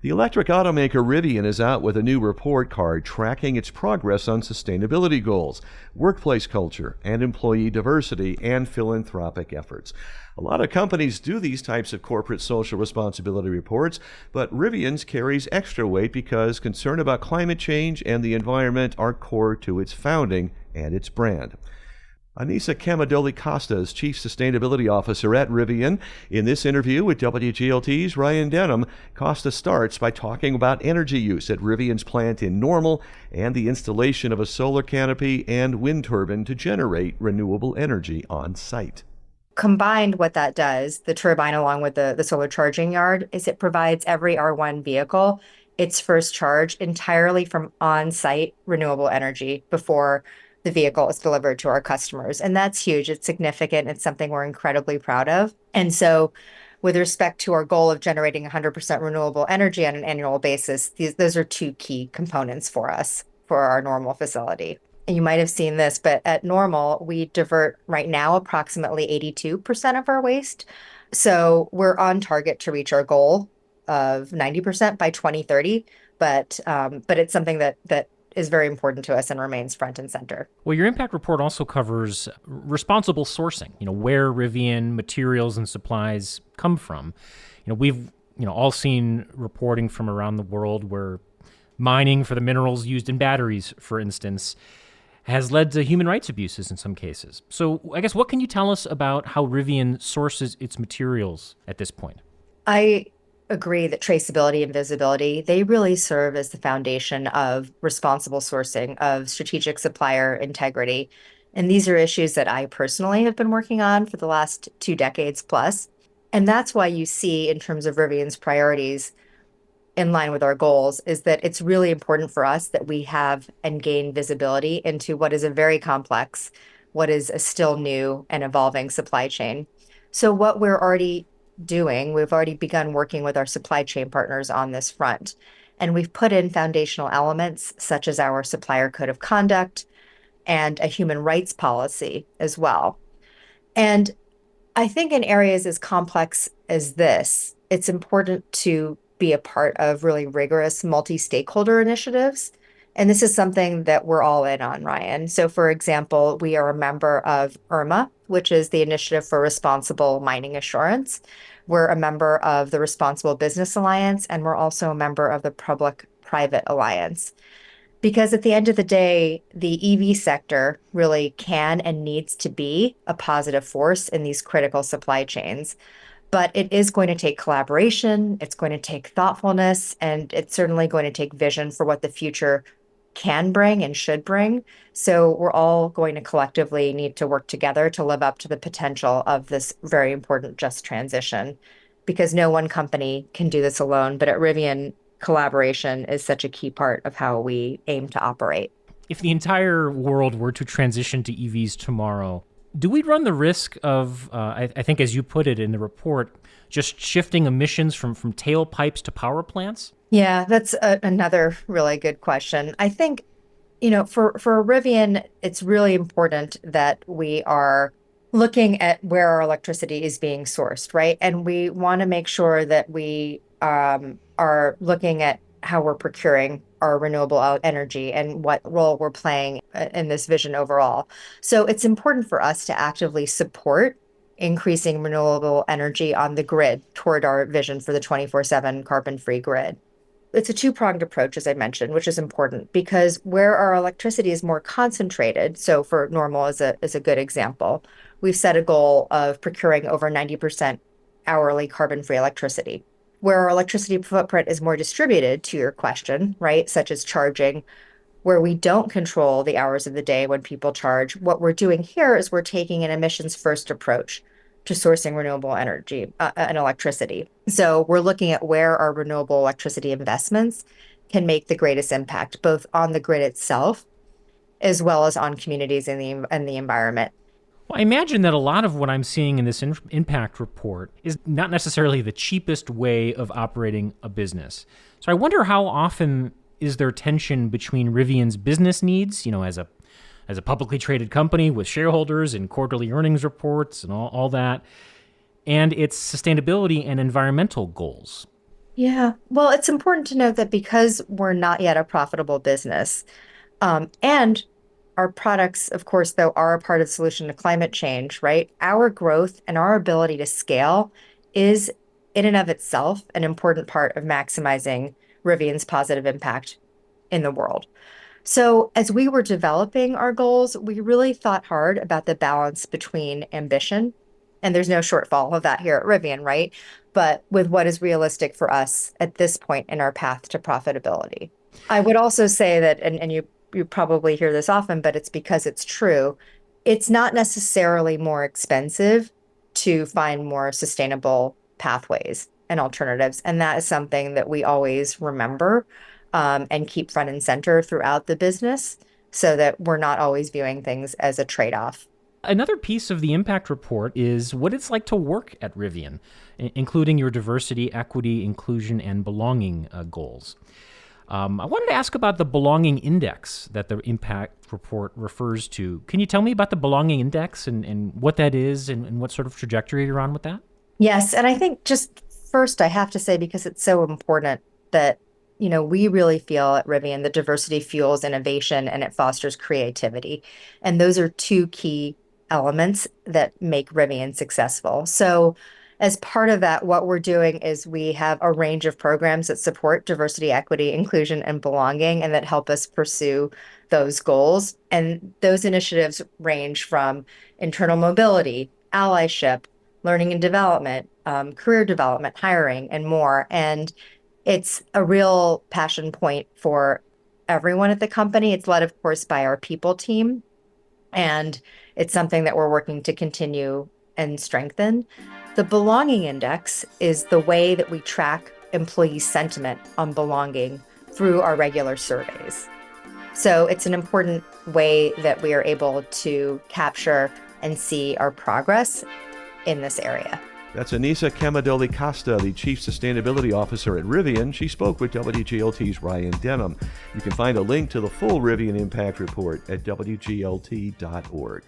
The electric automaker Rivian is out with a new report card tracking its progress on sustainability goals, workplace culture, and employee diversity and philanthropic efforts. A lot of companies do these types of corporate social responsibility reports, but Rivian's carries extra weight because concern about climate change and the environment are core to its founding and its brand. Anisa Kamadoli Costa is Chief Sustainability Officer at Rivian. In this interview with WGLT's Ryan Denham, Costa starts by talking about energy use at Rivian's plant in Normal and the installation of a solar canopy and wind turbine to generate renewable energy on site. Combined, what that does, the turbine along with the solar charging yard, is it provides every R1 vehicle its first charge entirely from on-site renewable energy before the vehicle is delivered to our customers. And that's huge. It's significant. It's something we're incredibly proud of. And so with respect to our goal of generating 100% renewable energy on an annual basis, those are two key components for us for our Normal facility. And you might have seen this, but at Normal, we divert right now approximately 82% of our waste. So we're on target to reach our goal of 90% by 2030. But it's something that is very important to us and remains front and center. Well, your impact report also covers responsible sourcing, where Rivian materials and supplies come from. We've, all seen reporting from around the world where mining for the minerals used in batteries, for instance, has led to human rights abuses in some cases. So I guess what can you tell us about how Rivian sources its materials at this point? I agree that traceability and visibility, they really serve as the foundation of responsible sourcing, of strategic supplier integrity. And these are issues that I personally have been working on for the last 2 decades plus. And that's why you see, in terms of Rivian's priorities, in line with our goals, is that it's really important for us that we have and gain visibility into what is a very complex, what is a still new and evolving supply chain. So what we're already doing, we've already begun working with our supply chain partners on this front. And we've put in foundational elements such as our supplier code of conduct and a human rights policy as well. And I think in areas as complex as this, it's important to be a part of really rigorous multi-stakeholder initiatives. And this is something that we're all in on, Ryan. So for example, we are a member of IRMA, which is the Initiative for Responsible Mining Assurance. We're a member of the Responsible Business Alliance, and we're also a member of the Public-Private Alliance. Because at the end of the day, the EV sector really can and needs to be a positive force in these critical supply chains. But it is going to take collaboration, it's going to take thoughtfulness, and it's certainly going to take vision for what the future can bring and should bring. So we're all going to collectively need to work together to live up to the potential of this very important just transition, because no one company can do this alone. But at Rivian, collaboration is such a key part of how we aim to operate. If the entire world were to transition to EVs tomorrow, do we run the risk of, I think as you put it in the report, just shifting emissions from tailpipes to power plants? Yeah, that's another really good question. I think, for Rivian, it's really important that we are looking at where our electricity is being sourced, right? And we want to make sure that we are looking at how we're procuring our renewable energy and what role we're playing in this vision overall. So it's important for us to actively support increasing renewable energy on the grid toward our vision for the 24/7 carbon-free grid. It's a two-pronged approach, as I mentioned, which is important because where our electricity is more concentrated, so for Normal is a good example, we've set a goal of procuring over 90% hourly carbon-free electricity. Where our electricity footprint is more distributed, to your question, right, such as charging, where we don't control the hours of the day when people charge, what we're doing here is we're taking an emissions-first approach to sourcing renewable energy and electricity. So we're looking at where our renewable electricity investments can make the greatest impact, both on the grid itself, as well as on communities and the environment. Well, I imagine that a lot of what I'm seeing in this impact report is not necessarily the cheapest way of operating a business. So I wonder how often is there tension between Rivian's business needs, as a publicly traded company with shareholders and quarterly earnings reports and all that, and its sustainability and environmental goals. Yeah. Well, it's important to note that because we're not yet a profitable business, and our products, of course, though, are a part of the solution to climate change, right? Our growth and our ability to scale is, in and of itself, an important part of maximizing Rivian's positive impact in the world. So, as we were developing our goals, we really thought hard about the balance between ambition, and there's no shortfall of that here at Rivian, right? But with what is realistic for us at this point in our path to profitability. I would also say that, and you probably hear this often, but it's because it's true. It's not necessarily more expensive to find more sustainable pathways and alternatives. And that is something that we always remember and keep front and center throughout the business so that we're not always viewing things as a trade-off. Another piece of the impact report is what it's like to work at Rivian, including your diversity, equity, inclusion, and belonging goals. I wanted to ask about the belonging index that the impact report refers to. Can you tell me about the belonging index and what that is and what sort of trajectory you're on with that? Yes, and I think just first I have to say, because it's so important, that we really feel at Rivian that diversity fuels innovation and it fosters creativity. And those are two key elements that make Rivian successful. So as part of that, what we're doing is we have a range of programs that support diversity, equity, inclusion, and belonging, and that help us pursue those goals. And those initiatives range from internal mobility, allyship, learning and development, career development, hiring, and more. And it's a real passion point for everyone at the company. It's led, of course, by our people team, and it's something that we're working to continue and strengthen. The belonging index is the way that we track employee sentiment on belonging through our regular surveys. So it's an important way that we are able to capture and see our progress in this area. That's Anisa Kamadoli Costa, the Chief Sustainability Officer at Rivian. She spoke with WGLT's Ryan Denham. You can find a link to the full Rivian Impact Report at WGLT.org.